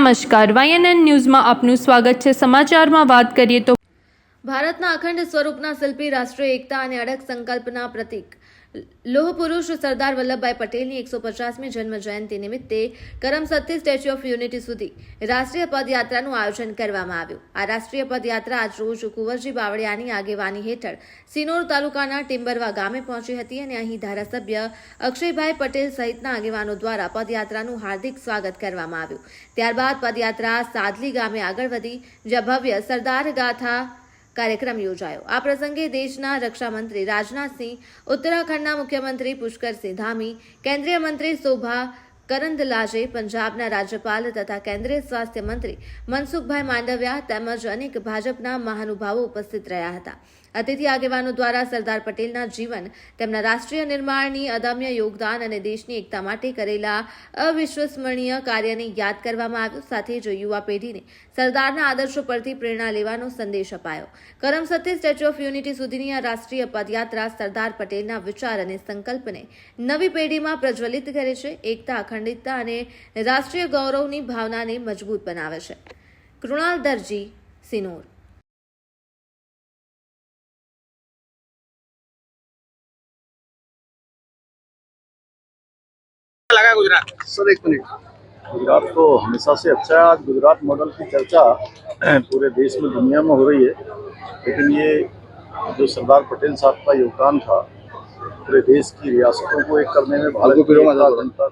નમસ્કાર, YNN ન્યૂઝમાં આપનું સ્વાગત છે। સમાચારમાં વાત કરીએ તો ભારતના અખંડ સ્વરૂપના શિલ્પી, રાષ્ટ્રીય એકતા અને અડગ સંકલ્પના પ્રતીક લોહ પુરુષ સરદાર વલ્લભભાઈ પટેલની 150મી જન્મ જયંતિ નિમિત્તે કરમસદથી સ્ટેચ્યુ ઓફ યુનિટી સુધી રાષ્ટ્રીય પદયાત્રાનું આયોજન કરવામાં આવ્યું। આ રાષ્ટ્રીય પદયાત્રા આજ રોજ કુંવરજી બાવળિયાની આગેવાની હેઠળ સિનોર તાલુકાના ટિમ્બરવા ગામે પહોંચી હતી અને અહીં ધારાસભ્ય અક્ષયભાઈ પટેલ સહિતના આગેવાનો દ્વારા પદયાત્રાનું હાર્દિક સ્વાગત કરવામાં આવ્યું। ત્યારબાદ પદયાત્રા સાદલી ગામે આગળ વધી, જ્યાં ભવ્ય સરદાર ગાથા કાર્યક્રમ યોજાયો। આ પ્રસંગે દેશના રક્ષામંત્રી રાજનાથસિંહ, ઉત્તરાખંડના મુખ્યમંત્રી પુષ્કરસિંહ ધામી, કેન્દ્રીય મંત્રી શોભા કરંદલાજે, પંજાબના રાજ્યપાલ તથા કેન્દ્રીય સ્વાસ્થ્ય મંત્રી મનસુખભાઈ માંડવિયા તેમજ અનેક ભાજપના મહાનુભાવો ઉપસ્થિત રહ્યા હતા। અતિથિ આગેવાનો દ્વારા સરદાર પટેલના જીવન, તેમના રાષ્ટ્રીય નિર્માણની અદમ્ય યોગદાન અને દેશની એકતા માટે કરેલા અવિશ્વસનીય કાર્યને યાદ કરવામાં આવ્યું। સાથે જ યુવા પેઢીને સરદારના આદર્શો પરથી પ્રેરણા લેવાનો સંદેશ અપાયો। કરમસદથી સ્ટેચ્યુ ઓફ યુનિટી સુધીની આ રાષ્ટ્રીય પદયાત્રા સરદાર પટેલના વિચાર અને સંકલ્પને નવી પેઢીમાં પ્રજ્વલિત કરે છે, એકતા, અખંડિતતા અને રાષ્ટ્રીય ગૌરવની ભાવનાને મજબૂત બનાવે છે। કૃણાલ દરજી, સિનોર। सर एक मिनट, गुजरात तो हमेशा से अच्छा है। आज गुजरात मॉडल की चर्चा पूरे देश में, दुनिया में हो रही है, लेकिन ये जो सरदार पटेल साहब का योगदान था पूरे देश की रियासतों को एक करने में, भारत की एकता जनता,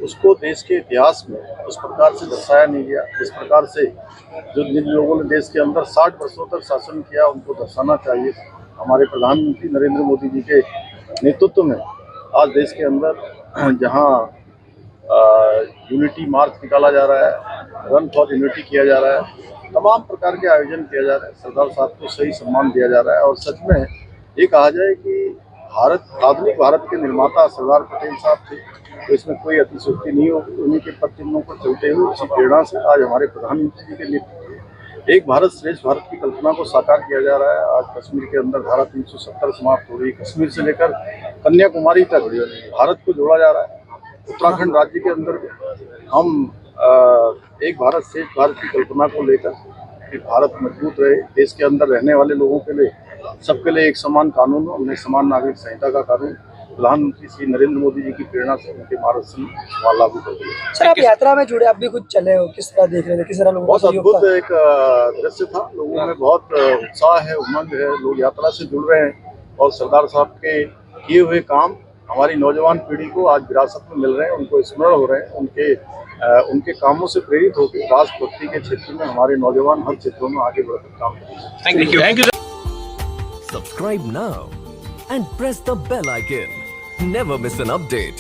उसको देश के इतिहास में उस प्रकार से दर्शाया नहीं गया। इस प्रकार से जो जिन लोगों ने देश के अंदर 60 वर्षों तक शासन किया, उनको दर्शाना चाहिए। हमारे प्रधानमंत्री नरेंद्र मोदी जी के नेतृत्व में आज देश के अंदर जहाँ यूनिटी मार्च निकाला जा रहा है, रन फॉर यूनिटी किया जा रहा है, तमाम प्रकार के आयोजन किया जा रहा है, सरदार साहब को सही सम्मान दिया जा रहा है। और सच में ये कहा जाए कि भारत, आधुनिक भारत के निर्माता सरदार पटेल साहब थे, तो इसमें कोई अतिशयोक्ति नहीं होगी। उन्हीं के पद चिन्हों को चलते हुए, इसी प्रेरणा से आज हमारे प्रधानमंत्री जी के नेतृत्व एक भारत श्रेष्ठ भारत की कल्पना को साकार किया जा रहा है। आज कश्मीर के अंदर धारा 370 समाप्त हो रही है। कश्मीर से लेकर कन्याकुमारी तक भारत को जोड़ा जा रहा है। उत्तराखंड राज्य के अंदर हम एक भारत श्रेष्ठ भारत की कल्पना को लेकर कि भारत मजबूत रहे, देश के अंदर रहने वाले लोगों के लिए, सबके लिए एक समान कानून, हमने समान नागरिक संहिता का कानून प्रधानमंत्री श्री नरेंद्र मोदी जी की प्रेरणा से उनके मार्गदर्शन वहाँ लागू कर दिया। सर, आप यात्रा में जुड़े, आप भी खुद चले हो, किस तरह देख रहे थे, किस तरह लोगों बहुत अद्भुत एक दृश्य था। लोगों में बहुत उत्साह है, उमंग है, लोग यात्रा से जुड़ रहे हैं और सरदार साहब के किए हुए काम हमारी नौजवान पीढ़ी को आज विरासत में मिल रहे हैं, उनको स्मरण हो रहे हैं। उनके कामों से प्रेरित होकर राष्ट्रभक्ति के क्षेत्र में हमारे नौजवान हर क्षेत्रों में आगे बढ़कर काम करें। Thank you. Subscribe now and press the bell icon. Never miss an update.